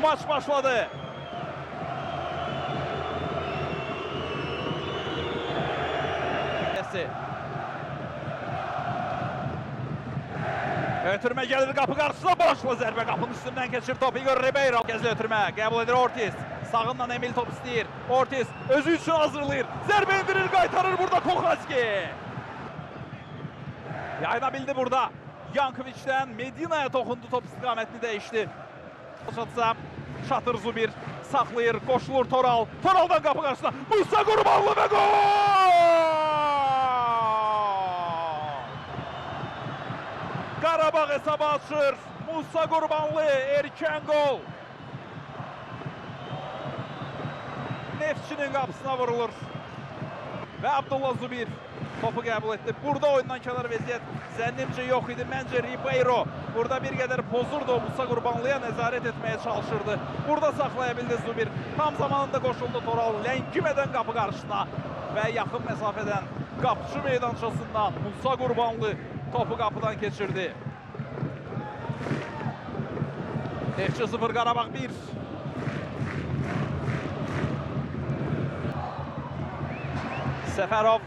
Maç başladı. Ötürme gelir kapı karşısına, boşla zərbə qapının üstündən keçir topu Igor Ribeiro. Gəzli ötürmə, qəbul edir Ortiz. Sağından Emil top istəyir. Ortiz özü üçün hazırlayır. Zərbə indirir, qaytarır burada Kochaski. Yayına bildi burada. Yankovic'dən Medina'ya toxundu, top istiqamətini dəyişdi. Çatsa Şatır Zubir saxlayır, qoşulur Toral. Toraldan qapı qarşısına Musa Qurbanlı və gol! Qarabağ hesabı açır. Musa Qurbanlı erkən gol. Neftçinin qapısına vurulur. Və Abdullah Zubir topu qəbul etdi. Burada oyundan kənar vəziyyət zənnimcə yox idi. Məncə Ribeiro burada bir qədər pozurdu. Musa Qurbanlıya nəzarət etməyə çalışırdı. Burada saxlaya bildi Zubir. Tam zamanında qoşuldu Toral. Ləngimədən qapı qarşısına və yaxın məsafədən qapıcı meydançasından Musa Qurbanlı topu qapıdan keçirdi. Neftçi 0, Qarabağ 1. Səfərov,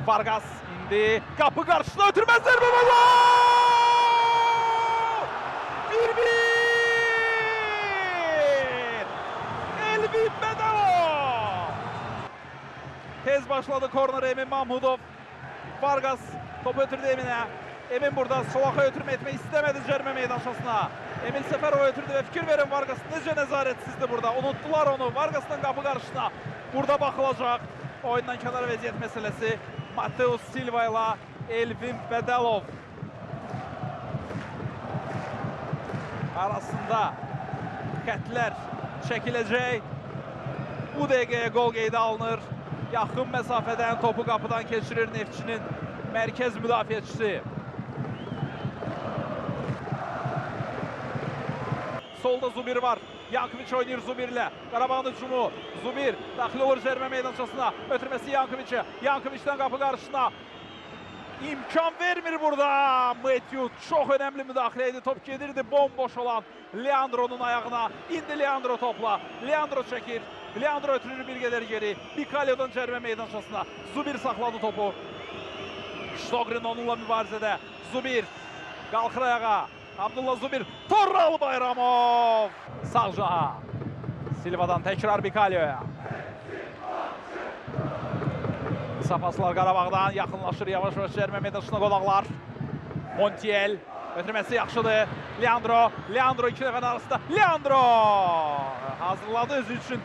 Vargas indi. Qapı qarşısına ötürməz zərbə və gol! 1-1! Elvin Bədəlov! Tez başladı korner Emin Mahmudov. Vargas topu ötürdü Emin'e. Emin burada Solak'a ötürme etmeyi istemedi cərimə meydançasına. Emil Səfərova ötürdü ve fikir verin Vargas necə nəzarətsizdi burada. Unuttular onu. Vargas'dan qapı qarşısına. Burada baxılacaq. Oyundan kənar vəziyyət məsələsi. Mateus Silva ilə Elvin Bədəlov arasında xətlər çəkiləcək. Bu dəqiqəyə gol qeydə alınır. Yaxın məsafədən topu qapıdan keçirir Neftçinin mərkəz müdafiəçisi. Solda Zubir var. Yankovic oynayır Zubir'lə. Qarabağın hücumu. Zubir daxil olur cərimə meydançasına. Ötürməsi Yankovic'e. Yankovic'dən qapı qarşısına. İmkan vermir burada. Matthew çox önemli müdaxilə idi. Top gedirdi bomboş olan Leandro'nun ayağına. İndi Leandro topla. Leandro çəkir. Leandro ötürür bir qədər geri. Bikalyo'dan cərimə meydançasına. Zubir saxladı topu. Stogrin onunla mübarizədə. Zubir qalxır ayağa. Abdullah Zubir. Toral Bayramov. Sağ caha. Silva'dan tekrar Bikalyo'ya. Kısa paslar Qarabağdan yaxınlaşır. Yavaş-yavaş cərimə meydançasına qolaqlar. Montiel. Ötürməsi yaxşıdır. Leandro. Leandro iki nəfərin arasında. Leandro. Hazırladı özü üçün.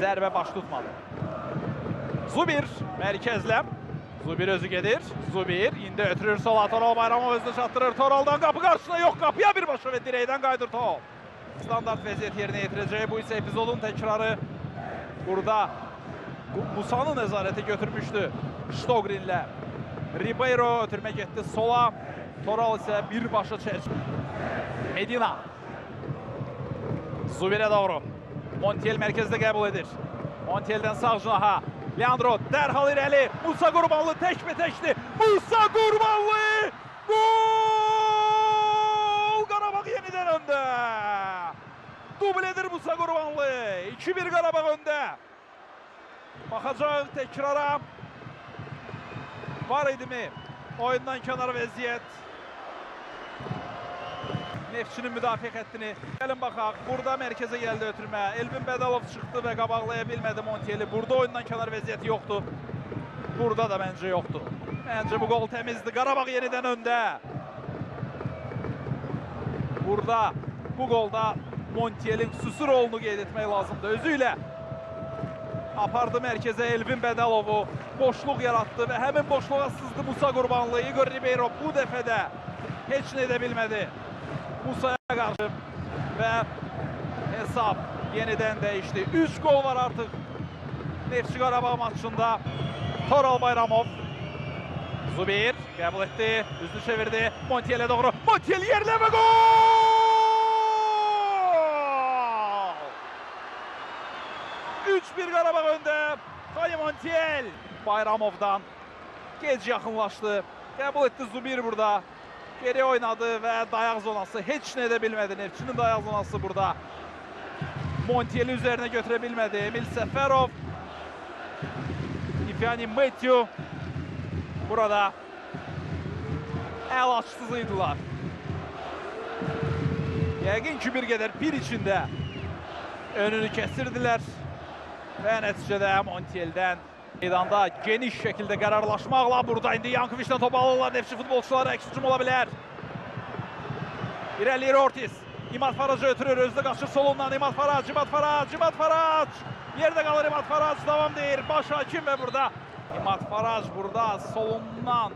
Zərbə baş tutmadı. Zubir mərkəzlə. Zubir özü gedir. Zubir indi ötürür sola. Toral Bayramov özünü çatdırır. Toraldan qapı qarşısına yox. Qapıya birbaşa və dirəkdən qaydır top. Standart vəziyyət yerinə yetirəcək. Bu isə epizodun təkrarı. Burada Musa'nı nəzarəti götürmüşdü. Stogrin'lə. Ribeiro ötürmə getdi sola. Toral isə birbaşa çəkir. Medina. Zubir'e doğru. Montiel mərkəzdə qəbul edir. Montiel'dən sağ cinaha. Leandro dərhal irəli. Musa Qurbanlı təkbətəkdir. Musa Qurbanlı! Gol! Qarabağ yenidən öndə. Dubl edir Musa Qurbanlı. 2-1 Qarabağ öndə. Baxacaq təkrara. Var idi mi? Oyundan kənar vəziyyət. Neftçinin müdafiə xəttini. Gəlin baxaq. Burada mərkəzə gəldi ötürmə. Elvin Bədəlov çıxdı və qabaqlaya bilmədi Montiel'i. Burada oyundan kənar vəziyyət yoxdur. Burada da məncə yoxdur. Məncə bu gol təmizdir. Qarabağ yenidən öndə. Burada bu golda Montiel'in xüsusi rolunu qeyd etmək lazımdır. Özü ilə apardı mərkəzə Elvin Bədəlovu. Boşluq yaratdı və həmin boşluğa sızdı Musa Qurbanlı. Igor Ribeiro bu dəfə də heç nə edə bilmədi. Musa'ya qarşı və hesab yenidən dəyişdi. 3 gol var artıq Neftçi Qarabağ maçında. Toral Bayramov. Zubir qəbul etdi. Üzünü çevirdi. Montiel'e doğru. Montiel yerlə və gol! 3-1 Qarabağ öndə. Xali Montiel Bayramovdan gec yaxınlaşdı. Qəbul etdi Zubir burada. geri oynadı ve dayak zonası. Hiç ne edebilmedi. Neftçinin dayak zonası burada. Montiel'i üzerine götürebilmedi. Emil Seferov. İfyani Matthew. Burada el açsızıydılar. Yəqin ki bir qədər bir içində önünü kestirdiler. Ve neticede Montiel'den meydanda geniş şekilde kararlaşmakla burada indi Yankovic'den topu alırlar. Neftçi futbolçuları eks-hücum olabilir. İlerleyir Ortiz. İmad Farac'ı ötürür. Özde kaçır solundan İmad Farac. İmad Farac. Yerde kalır İmad Farac. Devam değil. Baş hakim ve burada. İmad Farac burada solundan.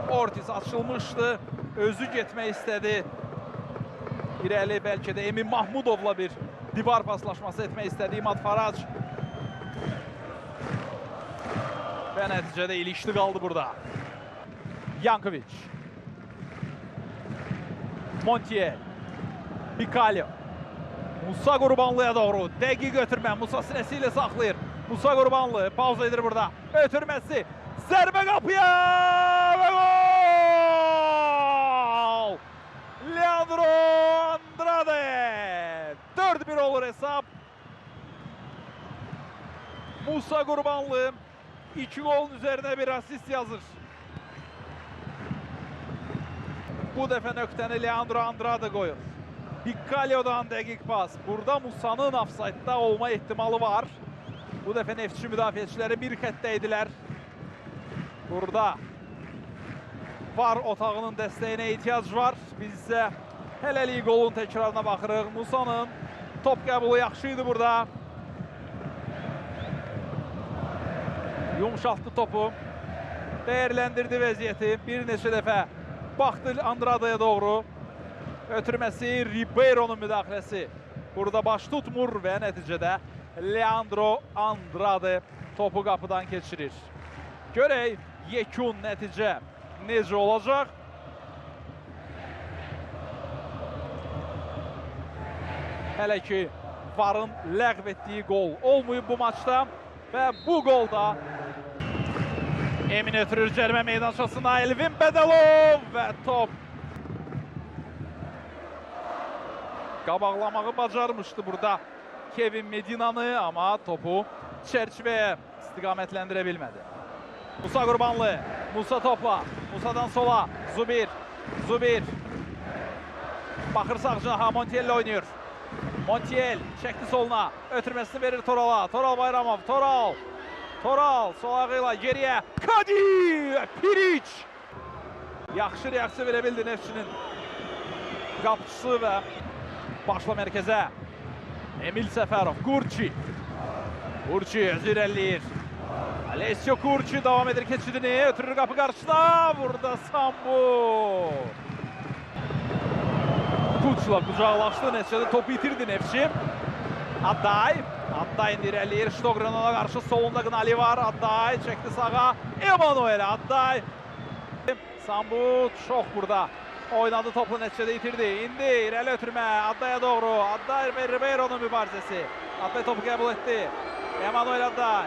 Ortiz açılmıştı. Özü getmək istedi. İrəli belki de Emin Mahmudov'la bir divar paslaşması etmək istedi İmad Farac. Ve neticede ilişki kaldı burada. Yankovic. Montiel. Bikalyo. Musa Qurbanlı'ya doğru. Dəqiq götürmə. Musa sinesiyle saxlayır. Musa Qurbanlı. Pauza edir burada. Ötürməsi. Zərbə qapıya. Ve gol! Leandro Andrade. 4-1 olur hesap. Musa Qurbanlı 2 golün üzerine bir asist yazır. Bu defa nöqtəni Leandro Andrade koyur. Bikalyo'dan dəqiq pas. Burada Musa'nın ofsaytda olma ihtimali var. Bu defa Neftçi müdafiəçiləri bir xəttdəydiler. Burada VAR otağının dəstəyinə ehtiyac var. Biz isə hələlik golun təkrarına baxırıq. Musa'nın top qəbulu yaxşıydı burada. Yumuşaltdı topu. Değerlendirdi vəziyyəti. Bir neçə dəfə baxdı Andrade'ya doğru. Ötürməsi Ribeiro'nun müdaxiləsi. Burada baş tutmur ve neticede Leandro Andrade topu qapıdan keçirir. Görək yekun nəticə necə olacaq? Hələ ki VAR'ın ləğv etdiyi gol olmayıb bu maçda və bu golda Emin ötürür cərimə meydançasına Elvin Bedelov və top qabaqlamağı bacarmışdı burada Kevin Medina'nı ama topu çerçeveye istiqamətləndirə bilmədi. Musa Qurbanlı, Musa topla, Musa'dan sola, Zubir. Baxır sağcına, Montiel oynuyor. Montiel çekti soluna, ötürmesini verir Toral'a. Toral Bayramov, Toral sol ayağıyla geriye. Kadi Piric. Yaxşı reaksiya verə bildi Neftçinin qapıcısı ve başla merkeze. Emil Seferov, Kurci özür elləyir. Alessio Kurci devam edir keçidini, ötürür kapı karşısına. Burada Sambu. Kuçla kucaqlaşdı, neticədə topu itirdi Neftçi. Adday indi irəliyir. Stogranova qarşı solunda Gnali var. Adday çəkdi sağa. Emanuel Adday. Sambu çox burada. Oynadı topu neticədə itirdi. İndi irəli ötürmə Adday'a doğru. Adday ve Ribeiro'nun mübarizəsi. Adday topu qəbul etdi. Emanuel Adday.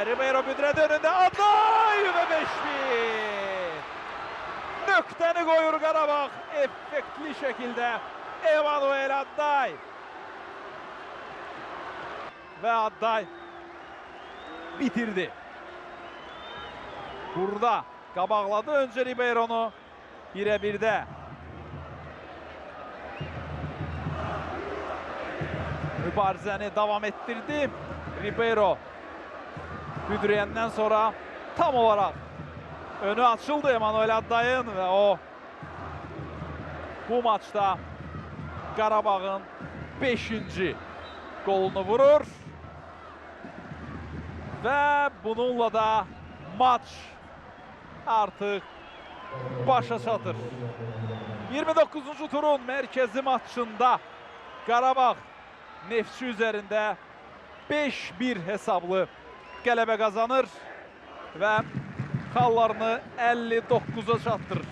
Ribeiro büdrədi önündə. Adday ve 5-1. Nöqtəni qoyur Qarabağ. Effektli şekilde Emanuel Adday. Ve Adday bitirdi. Burada qabaqladı önce Ribeiro'nu. 1'e 1'de. Mübarizəni devam ettirdi. Ribeiro büdrəyəndən sonra tam olarak önü açıldı Emanuel Adday'ın ve o bu maçta Qarabağın 5. golunu vurur. Ve bununla da maç artık başa çatır. 29. turun merkezi maçında Qarabağ Neftçi üzerinde 5-1 hesablı qələbə kazanır ve xallarını 59'a çatdırır.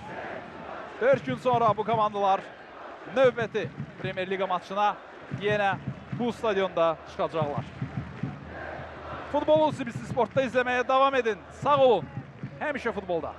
4 gün sonra bu komandalar növbəti Premier Liga maçına yine bu stadyonda çıxacaqlar. Futbolu CBC Sport'ta izlemeye devam edin. Sağ olun. Həmişə futbolda.